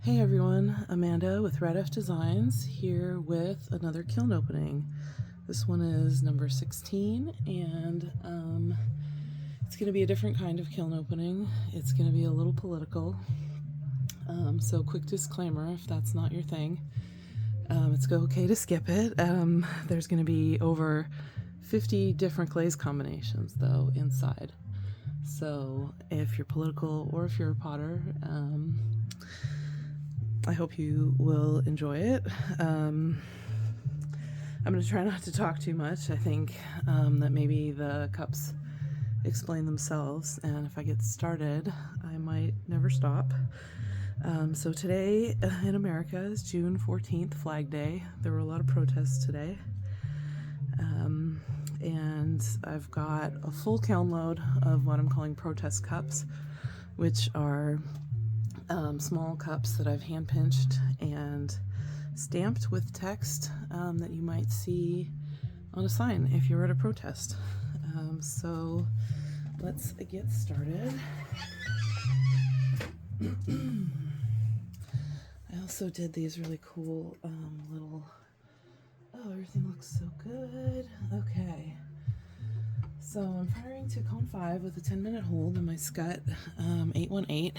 Hey everyone, Amanda with Red F Designs here with another kiln opening. This one is number 16 and it's going to be a different kind of kiln opening. It's going to be a little political. So quick disclaimer if that's not your thing. It's okay to skip it. There's going to be over 50 different glaze combinations though inside. So if you're political or if you're a potter, I hope you will enjoy it. I'm going to try not to talk too much. I think that maybe the cups explain themselves, and if I get started, I might never stop. So today in America is June 14th, Flag Day. There were a lot of protests today. And I've got a full kiln load of what I'm calling protest cups, which are small cups that I've hand pinched and stamped with text that you might see on a sign if you're at a protest. So let's get started. I also did these really cool little, oh, everything looks so good. Okay. So I'm firing to cone 5 with a 10-minute hold in my Skutt 818.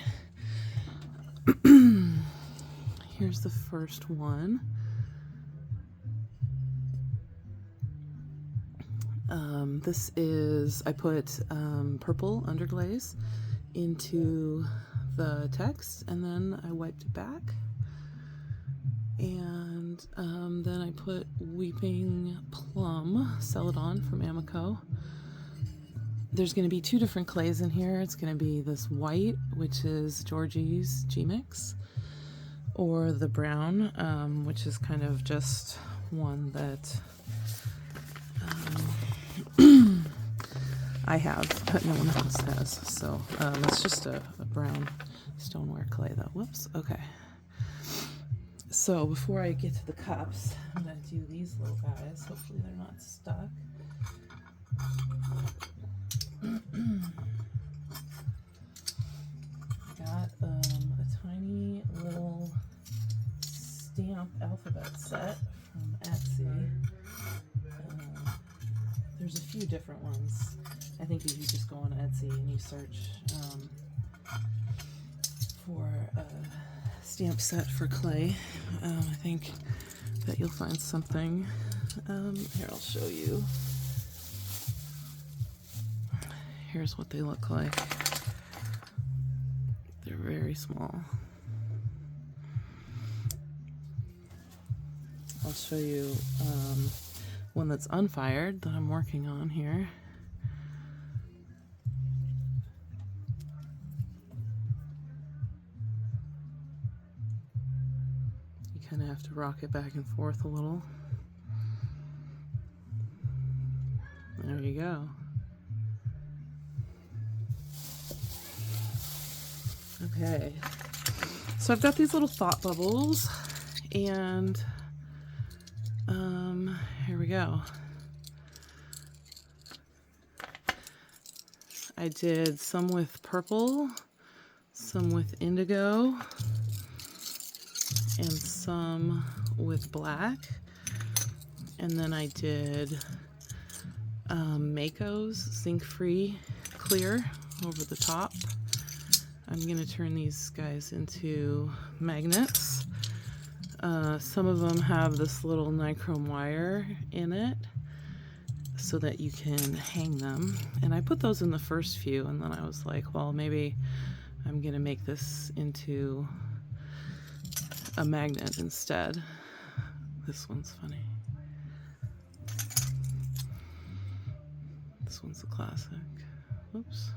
Here's the first one. This is, I put purple underglaze into the text and then I wiped it back. And then I put Weeping Plum Celadon from Amico. There's going to be two different clays in here. It's going to be this white, which is Georgie's G-Mix, or the brown, which is kind of just one that I have, but no one else has. So it's just a brown stoneware clay though. Whoops, okay. So before I get to the cups, I'm going to do these little guys. Hopefully they're not stuck. Got a tiny little stamp alphabet set from Etsy. There's a few different ones. I think if you just go on Etsy and you search for a stamp set for clay, I think that you'll find something. Here, I'll show you. Here's what they look like. They're very small. I'll show you one that's unfired that I'm working on here. You kind of have to rock it back and forth a little. There you go. Okay, so I've got these little thought bubbles, and here we go. I did some with purple, some with indigo, and some with black, and then I did Mako's zinc-free clear over the top. I'm going to turn these guys into magnets. Some of them have this little nichrome wire in it so that you can hang them. And I put those in the first few, and then I was like, well, maybe I'm going to make this into a magnet instead. This one's funny. This one's a classic. Whoops.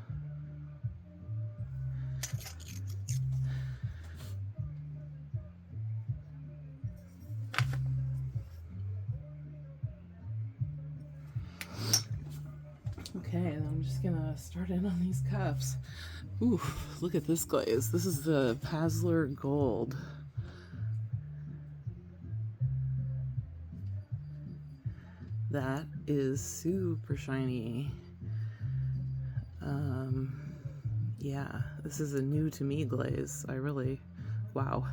Okay, then I'm just gonna start in on these cups. Ooh, look at this glaze. This is the Pazzler Gold. That is super shiny. Yeah, this is a new to me glaze. Wow.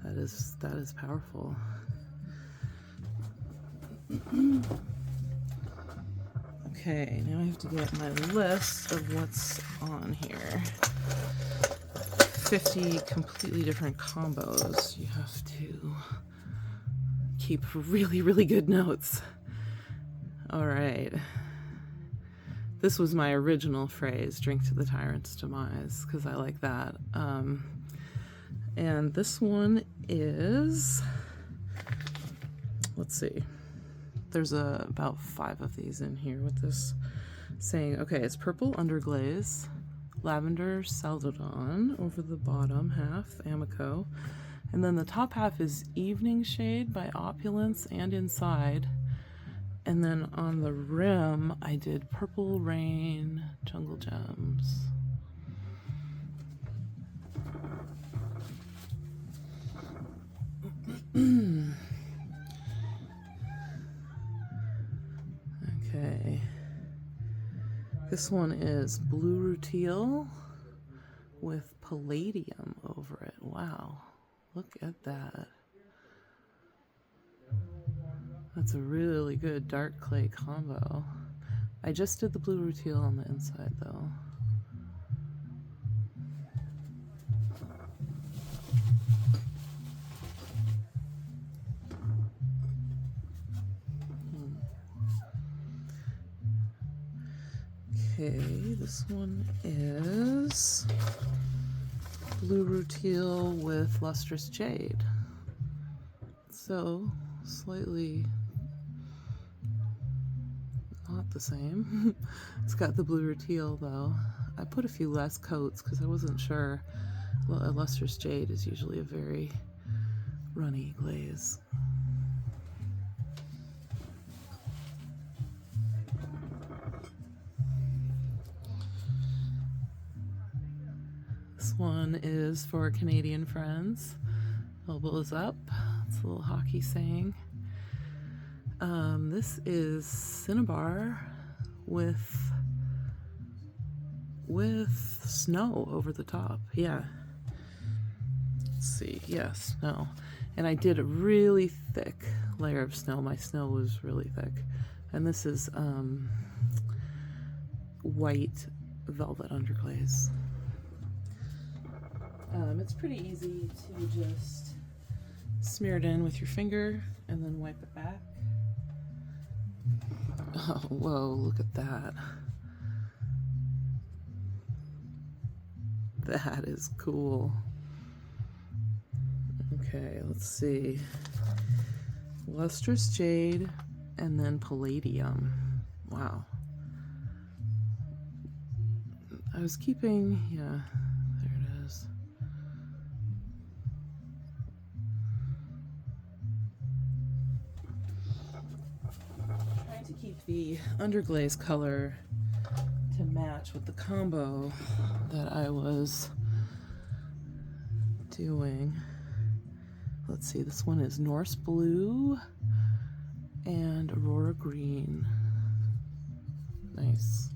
That is powerful. Okay, now I have to get my list of what's on here. 50 completely different combos. You have to keep really, really good notes. All right. This was my original phrase, drink to the tyrant's demise, because I like that. And this one is, let's see. There's about 5 of these in here with this saying, okay, it's purple underglaze, lavender celadon over the bottom half, Amico, and then the top half is evening shade by Opulence and Inside, and then on the rim I did Purple Rain, Jungle Gems. Okay, this one is Blue Rutile with Palladium over it. Wow, look at that. That's a really good dark clay combo. I just did the Blue Rutile on the inside though. Okay, this one is Blue Rutile with Lustrous Jade. So, slightly not the same. It's got the Blue Rutile though. I put a few less coats because I wasn't sure. Well, a Lustrous Jade is usually a very runny glaze. This one is for Canadian friends. Elbows up. It's a little hockey saying. This is Cinnabar with snow over the top. Yeah. Let's see. Yeah, snow. And I did a really thick layer of snow. My snow was really thick. And this is white velvet underglaze. It's pretty easy to just smear it in with your finger and then wipe it back. Oh, whoa, look at that. That is cool. Okay, let's see. Lustrous Jade and then Palladium. Wow. I was keeping, yeah, there it is. Trying to keep the underglaze color to match with the combo that I was doing. Let's see, this one is Norse Blue and Aurora Green. Nice.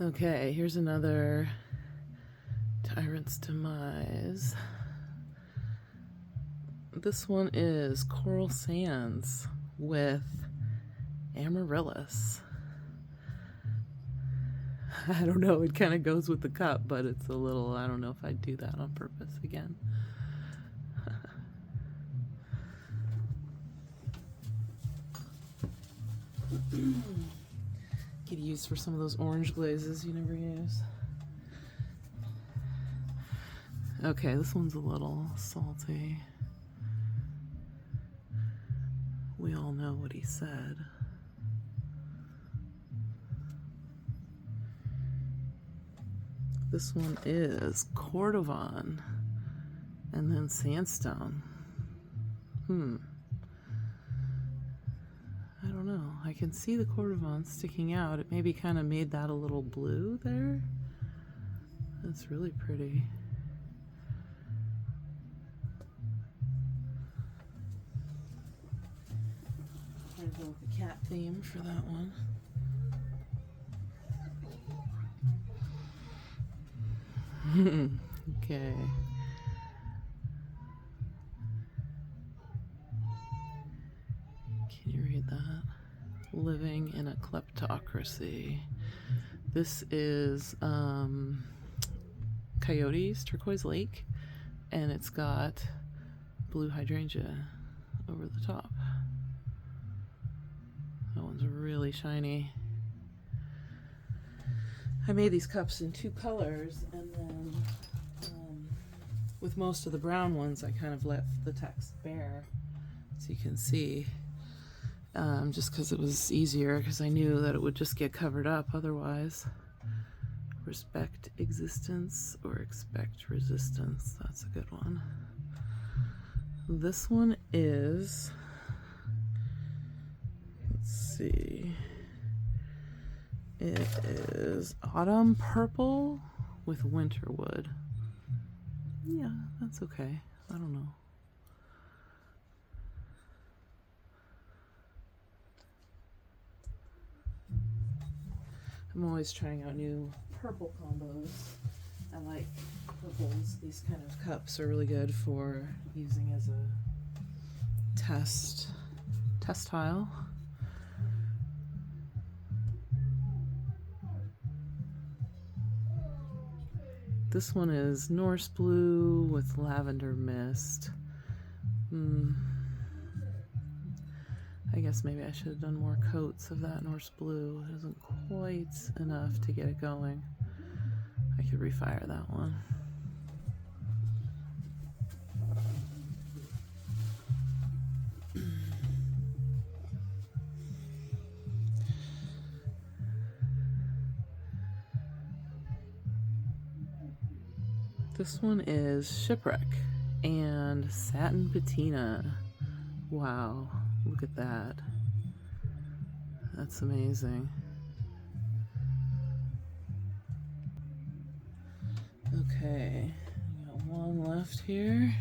Okay, here's another Tyrant's Demise. This one is Coral Sands with Amaryllis. I don't know, it kind of goes with the cup, but it's a little, I don't know if I'd do that on purpose again. Could use for some of those orange glazes you never use. Okay, this one's a little salty. We all know what he said. This one is Cordovan and then Sandstone. I don't know. I can see the Cordovan sticking out. It maybe kind of made that a little blue there. That's really pretty. go with the cat theme for that one. Okay. Can you read that? Living in a kleptocracy. This is Coyote's Turquoise Lake, and it's got blue hydrangea over the top. That one's really shiny. I made these cups in 2 colors, and then with most of the brown ones I kind of left the text bare so you can see, just because it was easier, because I knew that it would just get covered up otherwise. Respect existence or expect resistance. That's a good one. This one is, let's see, it is autumn purple with winter wood. Yeah, that's okay. I don't know. I'm always trying out new purple combos. I like purples. These kind of cups are really good for using as a test tile. This one is Norse blue with lavender mist. I guess maybe I should have done more coats of that Norse blue. It isn't quite enough to get it going. I could refire that one. This one is Shipwreck and Satin Patina. Wow, look at that. That's amazing. Okay, we got one left here.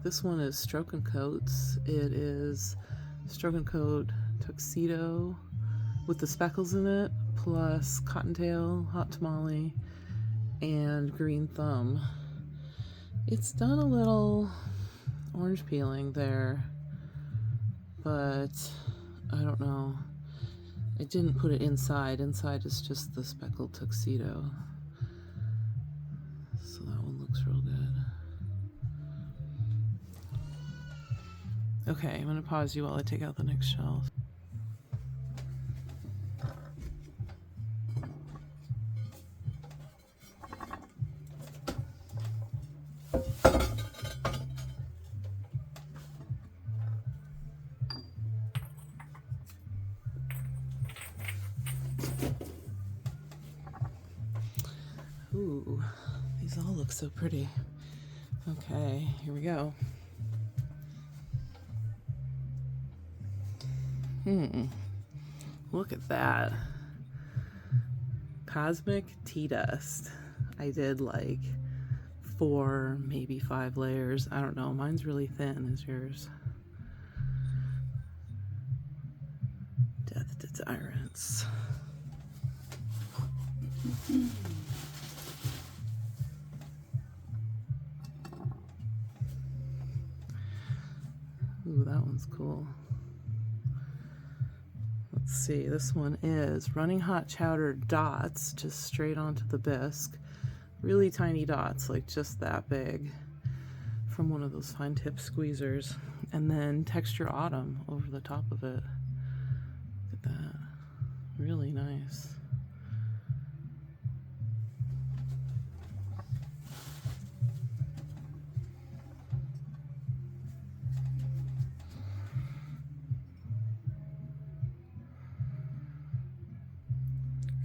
This one is Stroke and Coats. It is Stroke and Coat Tuxedo with the speckles in it, plus Cottontail, Hot Tamale, and Green Thumb. It's done a little orange peeling there, but I don't know. I didn't put it inside. Inside is just the speckled tuxedo. So that one looks real good. Okay, I'm gonna pause you while I take out the next shelf. Ooh, these all look so pretty. Okay, here we go. Look at that. Cosmic Tea Dust. I did like 4, maybe 5 layers. I don't know. Mine's really thin. Is yours? Death to Tyrants. Ooh, that one's cool. Let's see, this one is Running Hot Chowder Dots, just straight onto the bisque. Really tiny dots, like just that big, from one of those fine tip squeezers. And then Texture Autumn over the top of it. Look at that. Really nice.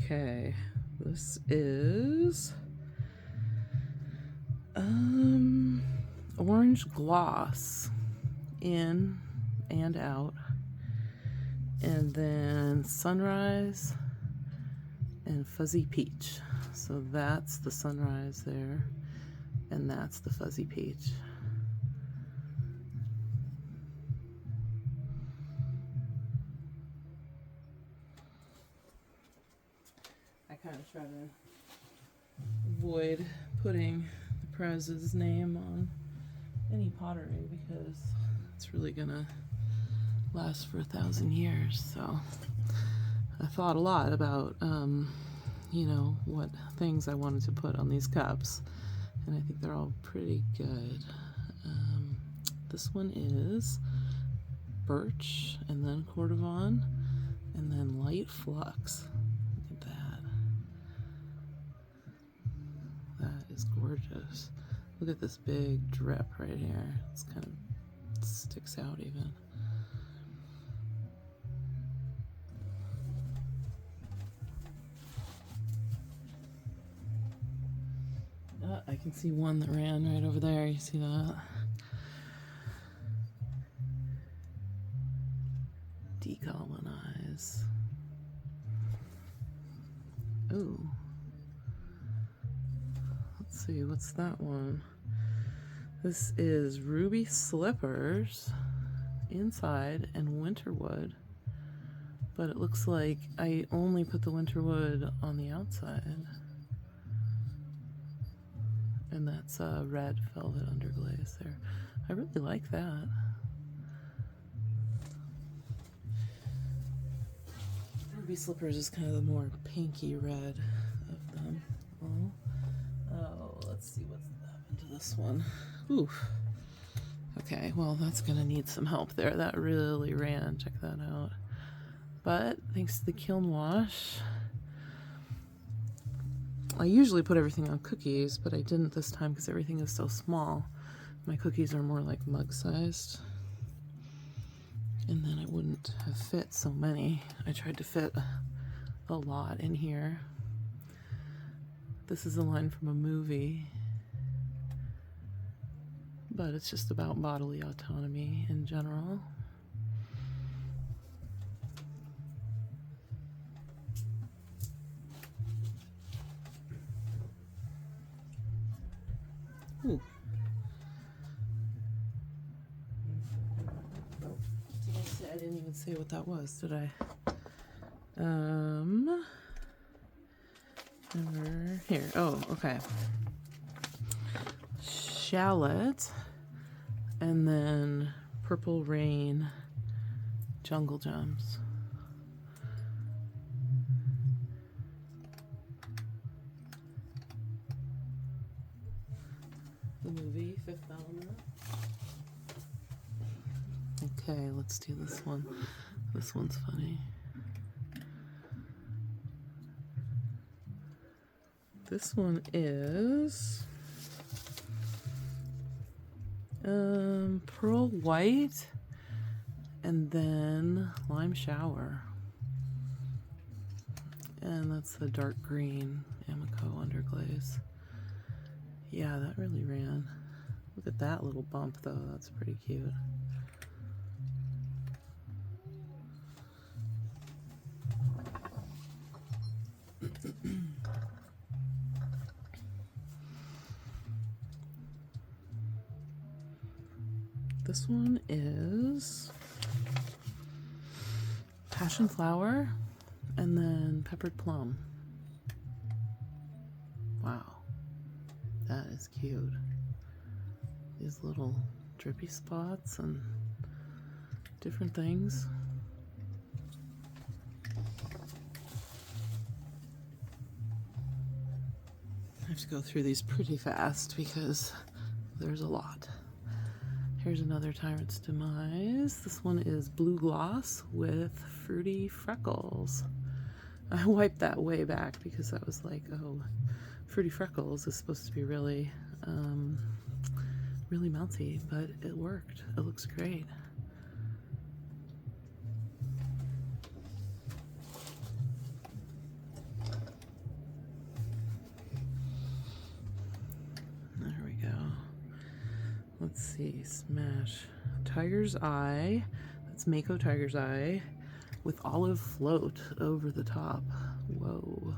Okay, this is Orange Gloss in and out, and then Sunrise and Fuzzy Peach. So that's the Sunrise there, and that's the Fuzzy Peach. kind of try to avoid putting the prez's name on any pottery because it's really gonna last for 1,000 years. So I thought a lot about you know, what things I wanted to put on these cups, and I think they're all pretty good. This one is birch, and then cordovan, and then light flux. Look at that. That is gorgeous. Look at this big drip right here. It's kind of sticks out even. I can see one that ran right over there. You see that? Decolonize. Ooh. Let's see, what's that one? This is ruby slippers inside and winterwood, but it looks like I only put the winterwood on the outside. And that's a red velvet underglaze there. I really like that. Ruby slippers is kind of the more pinky red of them. Oh, let's see what's happened to this one. Oof. Okay, well that's gonna need some help there. That really ran. Check that out. But thanks to the kiln wash, I usually put everything on cookies, but I didn't this time because everything is so small. My cookies are more like mug-sized. And then I wouldn't have fit so many. I tried to fit a lot in here. This is a line from a movie, but it's just about bodily autonomy in general. Ooh. I didn't even say what that was, did I? Over here. Oh, okay. Shallot, and then Purple Rain Jungle Gems. The movie Fifth Element. Okay, let's do this one. This one's funny. This one is Pearl White and then Lime Shower. And that's the dark green Amico underglaze. Yeah, that really ran. Look at that little bump though, that's pretty cute. This one is Passion Flower and then Peppered Plum. Wow, that is cute. These little drippy spots and different things. I have to go through these pretty fast because there's a lot. Here's another Tyrant's Demise. This one is Blue Gloss with Fruity Freckles. I wiped that way back because I was like, oh, Fruity Freckles is supposed to be really, really melty, but it worked. It looks great. There we go. Let's see, smash. Tiger's Eye. That's Mako Tiger's Eye with olive float over the top. Whoa.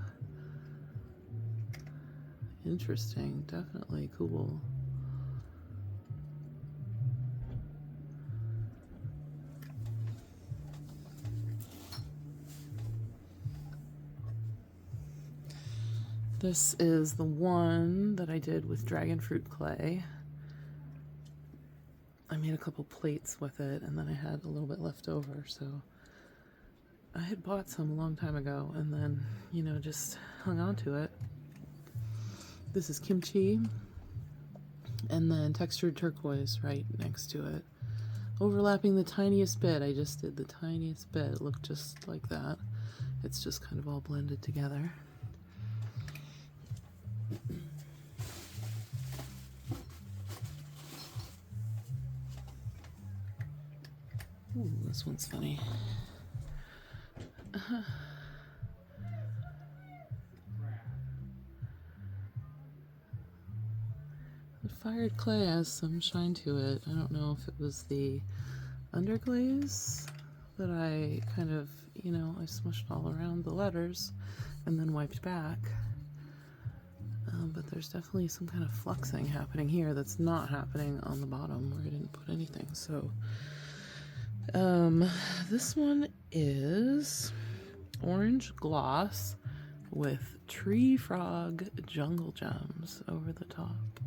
Interesting. Definitely cool. This is the one that I did with dragon fruit clay. I made a couple plates with it, and then I had a little bit left over, so I had bought some a long time ago and then, you know, just hung on to it. This is kimchi, and then textured turquoise right next to it. Overlapping the tiniest bit, I just did the tiniest bit. It looked just like that. It's just kind of all blended together. Ooh, this one's funny. The fired clay has some shine to it. I don't know if it was the underglaze that I kind of, you know, I smushed all around the letters and then wiped back. But there's definitely some kind of fluxing happening here that's not happening on the bottom where I didn't put anything. So this one is orange gloss with tree frog jungle gems over the top,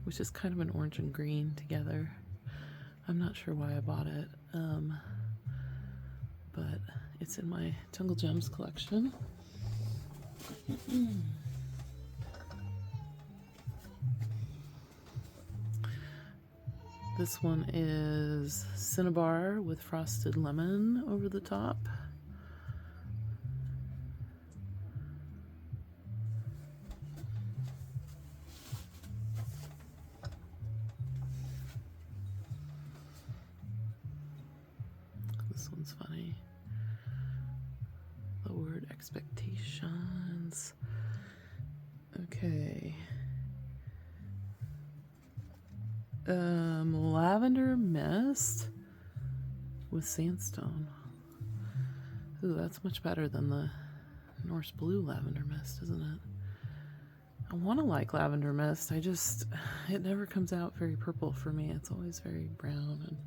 which is kind of an orange and green together. I'm not sure why I bought it, but it's in my jungle gems collection. This one is cinnabar with frosted lemon over the top. This one's funny. Lowered expectations. Okay. Lavender mist with sandstone. Ooh, that's much better than the Norse blue lavender mist, isn't it? I want to like lavender mist. It never comes out very purple for me. It's always very brown and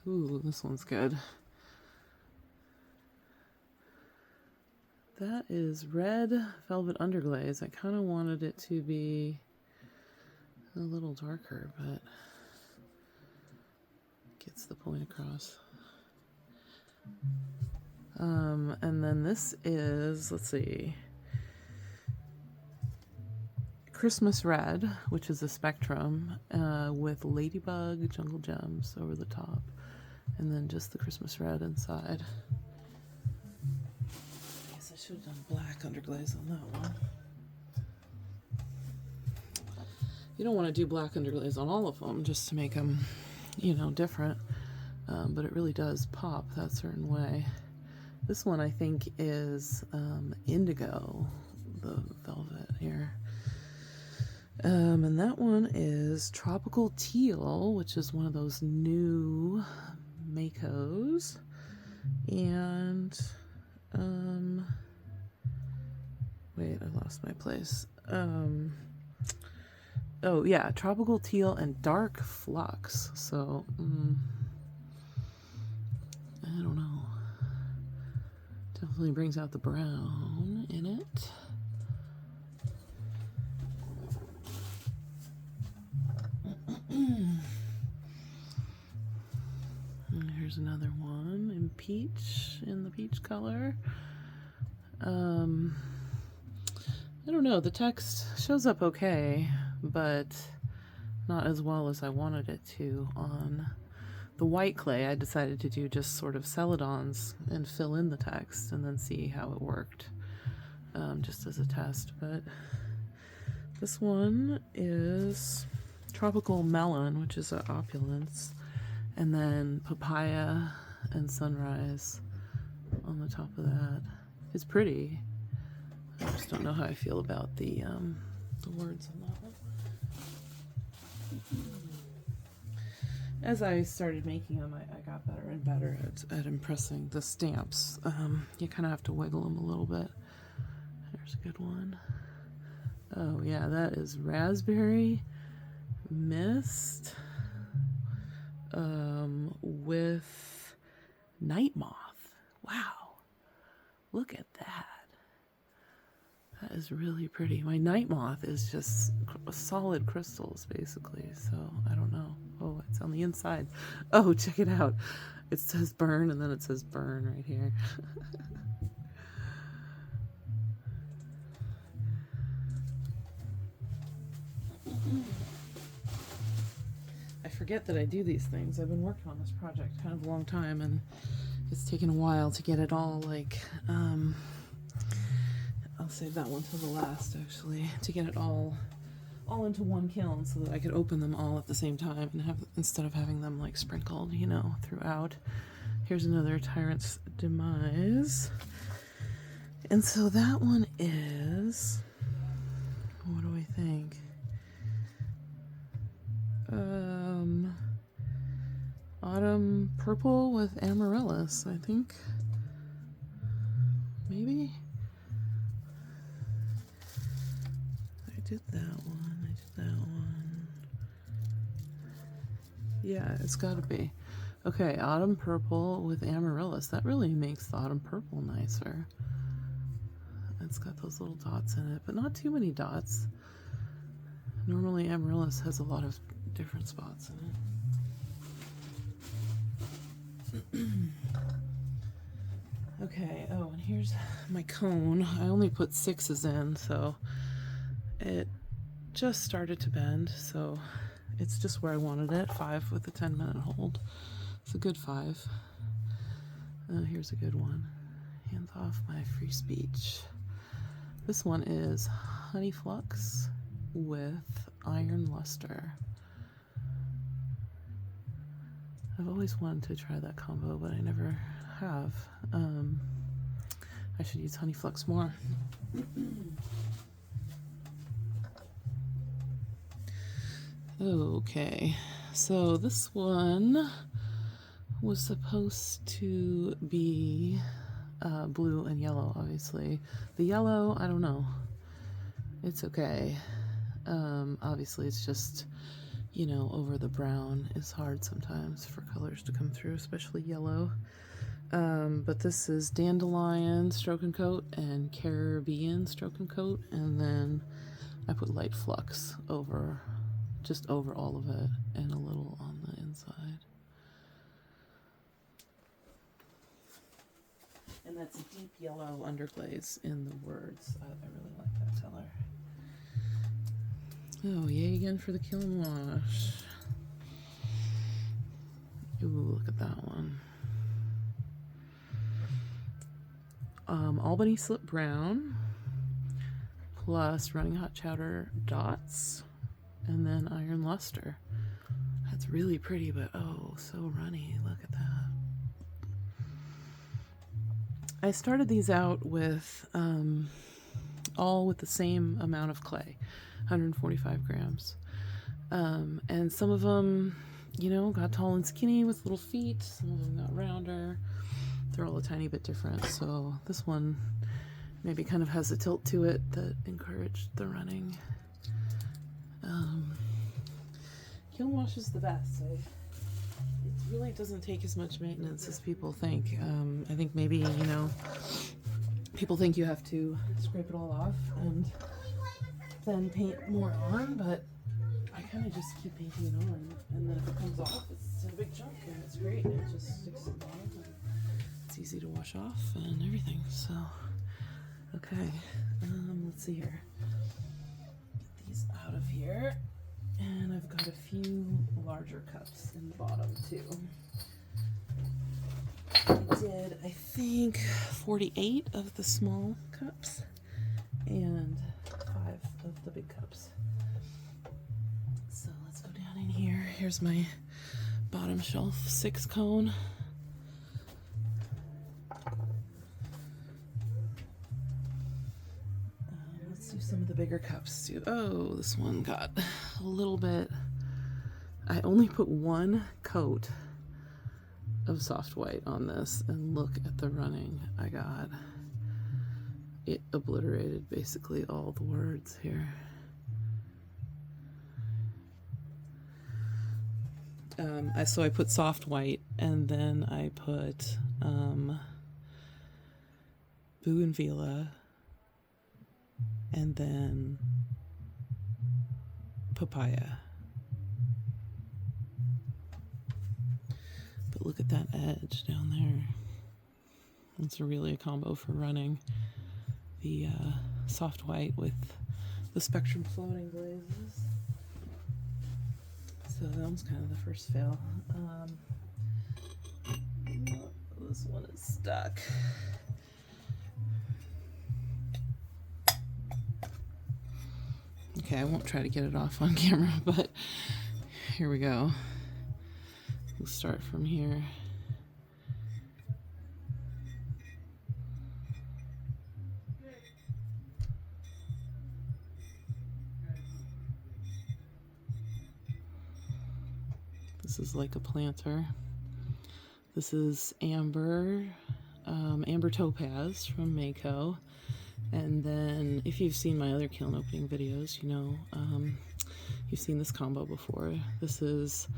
ooh, this one's good. That is red velvet underglaze. I kind of wanted it to be a little darker, but gets the point across. And then this is, let's see, Christmas red, which is a spectrum, with ladybug jungle gems over the top. And then just the Christmas red inside. I guess I should have done black underglaze on that one. You don't want to do black underglaze on all of them just to make them, you know, different. But it really does pop that certain way. This one I think is indigo, the velvet here. And that one is tropical teal, which is one of those new Makos, and wait, I lost my place. Oh yeah, tropical teal and dark flux. So I don't know. Definitely brings out the brown in it. Here's another one in peach, in the peach color. I don't know, the text shows up okay, but not as well as I wanted it to. On the white clay, I decided to do just sort of celadons and fill in the text and then see how it worked, just as a test. But this one is tropical melon, which is an opulence, and then papaya and sunrise on the top of that. It's pretty. I just don't know how I feel about the words on that one. As I started making them, I got better and better at impressing the stamps. You kind of have to wiggle them a little bit. There's a good one. Oh yeah, that is raspberry mist with night moth. Wow, look at that. That is really pretty. My night moth is just solid crystals, basically, so I don't know. Oh, it's on the inside. Oh, check it out. It says burn, and then it says burn right here. I forget that I do these things. I've been working on this project kind of a long time, and it's taken a while to get it all, like, I'll save that one till the last, actually, to get it all into one kiln so that I could open them all at the same time and have, instead of having them like sprinkled, you know, throughout. Here's another Tyrant's Demise. And so that one is, what do I think? Autumn Purple with Amaryllis, I think. Maybe? I did that one. Yeah, it's gotta be. Okay, Autumn Purple with Amaryllis. That really makes the Autumn Purple nicer. It's got those little dots in it, but not too many dots. Normally Amaryllis has a lot of different spots in it. Okay, oh, and here's my cone. I only put 6s in, so it just started to bend, so it's just where I wanted it. 5 with a 10-minute hold. It's a good 5. Here's a good one. Hands off my free speech. This one is Honey Flux with Iron Luster. I've always wanted to try that combo, but I never have. I should use Honey Flux more. Okay, so this one was supposed to be blue and yellow, obviously. The yellow, I don't know. It's okay. Obviously, it's just, you know, over the brown is hard sometimes for colors to come through, especially yellow. But this is Dandelion Stroke and Coat and Caribbean Stroke and Coat, and then I put Light Flux over, just over all of it, and a little on the inside. And that's a deep yellow underglaze in the words. I really like that color. Oh, yay again for the Kiln wash. Ooh, look at that one. Albany Slip Brown plus Running Hot Chowder dots and then Iron Luster. That's really pretty, but oh, so runny. Look at that. I started these out with all with the same amount of clay, 145 grams. And some of them, you know, got tall and skinny with little feet. Some of them got rounder. They're all a tiny bit different. So this one maybe kind of has a tilt to it that encouraged the running. Kiln wash is the best. It really doesn't take as much maintenance as people think. I think maybe, you know, people think you have to scrape it all off and then paint more on, but I kind of just keep painting it on, and then if it comes off, it's a big chunk and it's great. It just sticks to the bottom and it's easy to wash off and everything. So, okay, let's see here. Get these out of here. And I've got a few larger cups in the bottom too. I did, I think, 48 of the small cups and 5 of the big cups. So let's go down in here. Here's my bottom shelf 6 cone. Let's do some of the bigger cups too. Oh, this one got a little bit. I only put 1 coat of soft white on this, and look at the running I got. it obliterated basically all the words here. So I put soft white, and then I put bougainvillea, and then papaya. But look at that edge down there. It's really a combo for running the soft white with the Spectrum floating glazes. So that was kind of the first fail. This one is stuck. Okay, I won't try to get it off on camera, but here we go. We'll start from here. This is like a planter. This is amber, amber topaz from Mako. And then if you've seen my other kiln opening videos, you know, you've seen this combo before. This is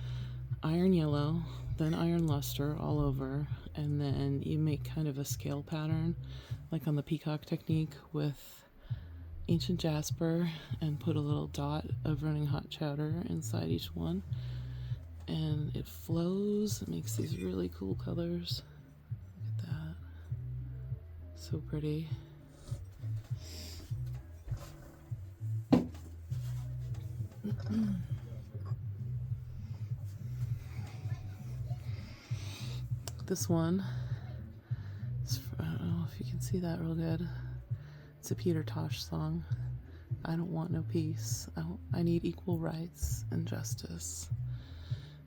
iron yellow, then iron luster all over, and then you make kind of a scale pattern, like on the peacock technique, with ancient jasper, and put a little dot of running hot chowder inside each one. And it flows, it makes these really cool colors. Look at that. So pretty. This one, I don't know if you can see that real good. It's a Peter Tosh song. I don't want no peace. I need equal rights and justice.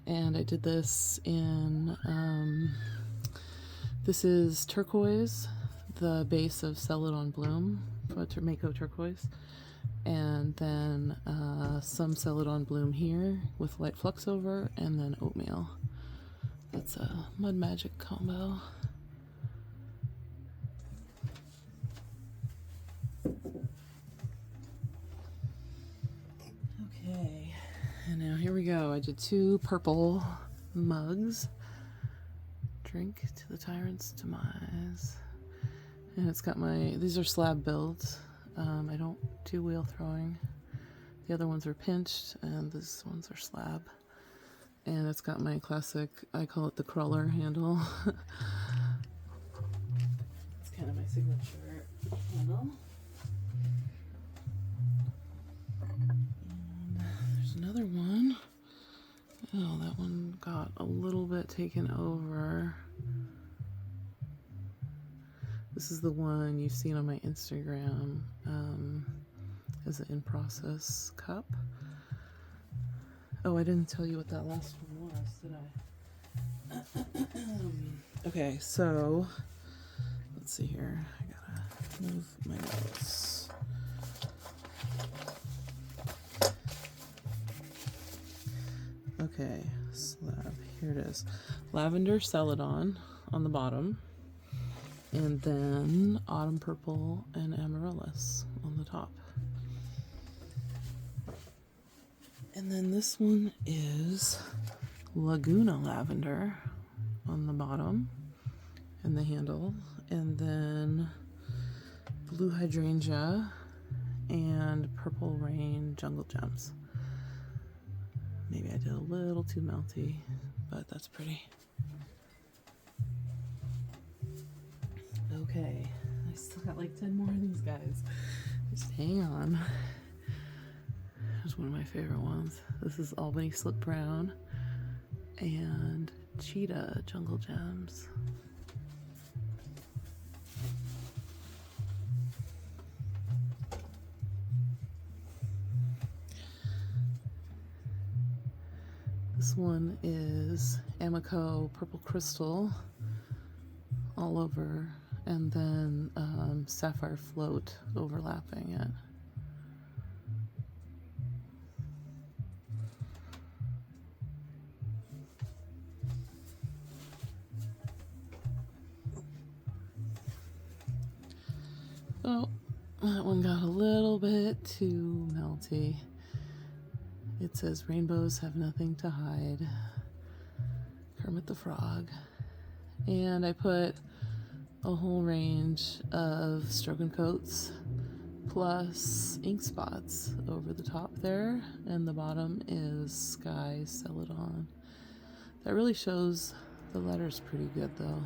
And I did this in, this is turquoise, the base of Celadon Bloom, Mako turquoise. And then some Celadon Bloom here with light flux over, and then oatmeal. That's a Mud Magic combo. Okay, and now here we go. I did 2 purple mugs. Drink to the tyrant's demise. And it's got these are slab builds. I don't do wheel throwing. The other ones are pinched, and these ones are slab. And it's got my classic, I call it the crawler handle. It's kind of my signature handle. And there's another one. Oh, that one got a little bit taken over. This is the one you've seen on my Instagram as an in-process cup. Oh, I didn't tell you what that last one was, did I? Okay, so let's see here. I gotta move my notes. Okay, slab. Here it is. Lavender Celadon on the bottom. And then autumn purple and amaryllis on the top. And then this one is Laguna lavender on the bottom and the handle. And then blue hydrangea and purple rain jungle gems. Maybe I did a little too melty, but that's pretty. Okay, I still got like 10 more of these guys. Just hang on. Here's one of my favorite ones. This is Albany Slip Brown and Cheetah Jungle Gems. This one is Amico Purple Crystal all over, and then Sapphire Float overlapping it. Oh, that one got a little bit too melty. It says rainbows have nothing to hide. Kermit the Frog. And I put a whole range of stroke and coats plus ink spots over the top there, and the bottom is Sky Celadon. That really shows the letters pretty good though.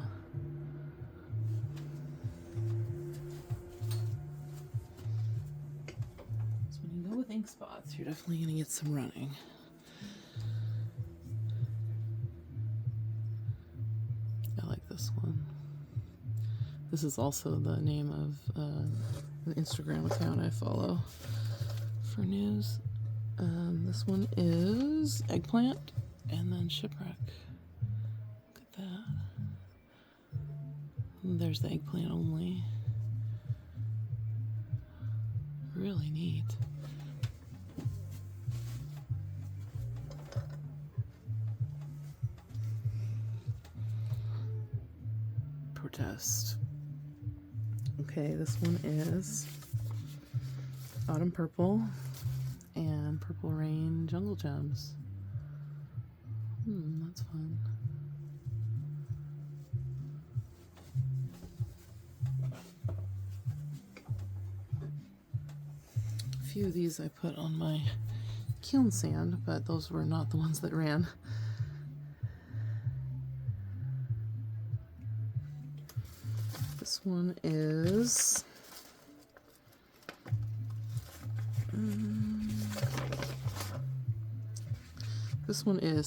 So when you go with ink spots, you're definitely going to get some running. I like this one. This is also the name of an Instagram account I follow for news. This one is Eggplant and then Shipwreck. Look at that. And there's the eggplant only. Really neat. Protest. Okay, this one is Autumn Purple and Purple Rain Jungle Gems. That's fun. A few of these I put on my kiln sand, but those were not the ones that ran. This one is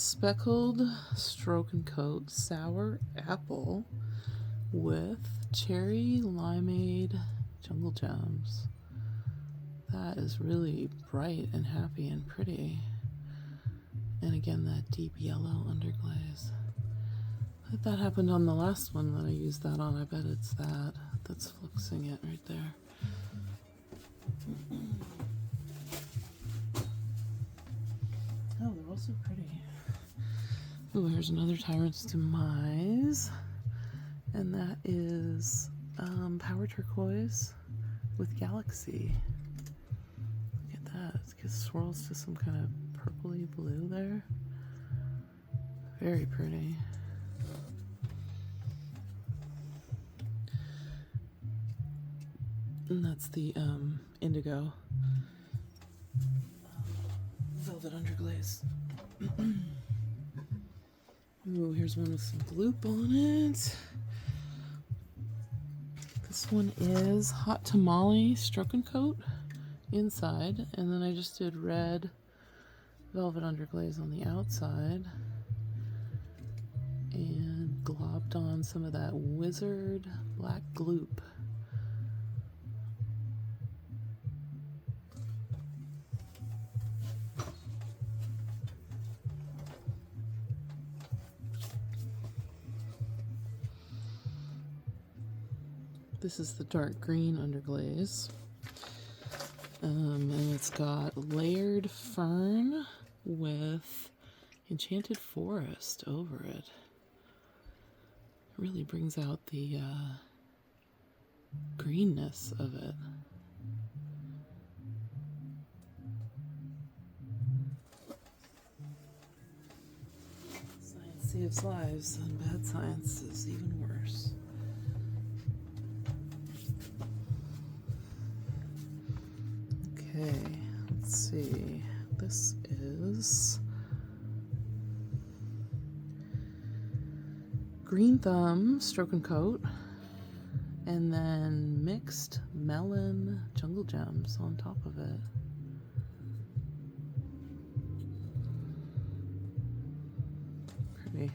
Speckled Stroke and Coat Sour Apple with Cherry Limeade Jungle Gems. That is really bright and happy and pretty. And again, that deep yellow underglaze. That happened on the last one that I used that on. I bet it's that that's fluxing it right there. Oh, they're all so pretty. Oh, here's another Tyrant's Demise. And that is Power Turquoise with Galaxy. Look at that. It swirls to some kind of purpley blue there. Very pretty. And that's the indigo velvet underglaze. Ooh, here's one with some gloop on it. This one is Hot Tamale Stroke and Coat inside, and then I just did red velvet underglaze on the outside and globbed on some of that Wizard black gloop. This is the dark green underglaze, and it's got layered fern with enchanted forest over it. Really brings out the greenness of it. Science saves lives, and bad science is even worse. Okay, let's see. This is Green Thumb Stroke and Coat, and then mixed melon jungle gems on top of it. Pretty.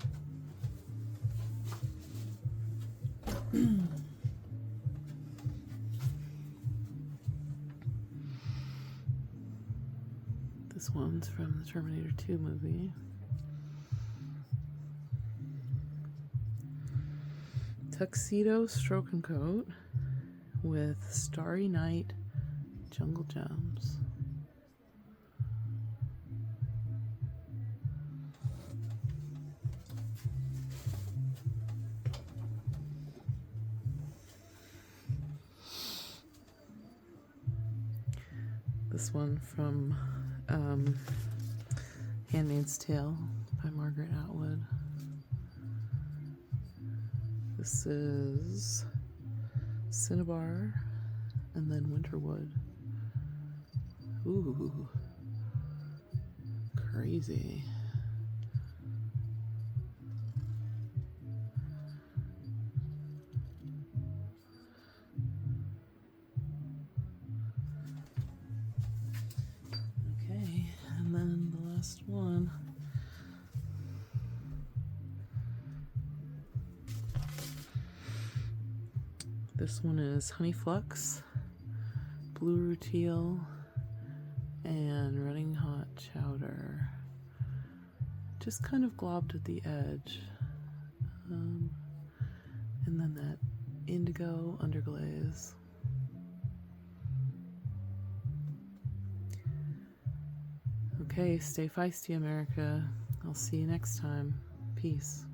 This one's from the Terminator 2 movie. Tuxedo Stroke and Coat with Starry Night Jungle Gems. This one from Handmaid's Tale by Margaret Atwood. This is Cinnabar and then Winterwood. Ooh, crazy. Okay, and then the last one. This one is Honey Flux, Blue Rutile, and Running Hot Chowder. Just kind of globbed at the edge. And then that indigo underglaze. Okay, stay feisty, America. I'll see you next time. Peace.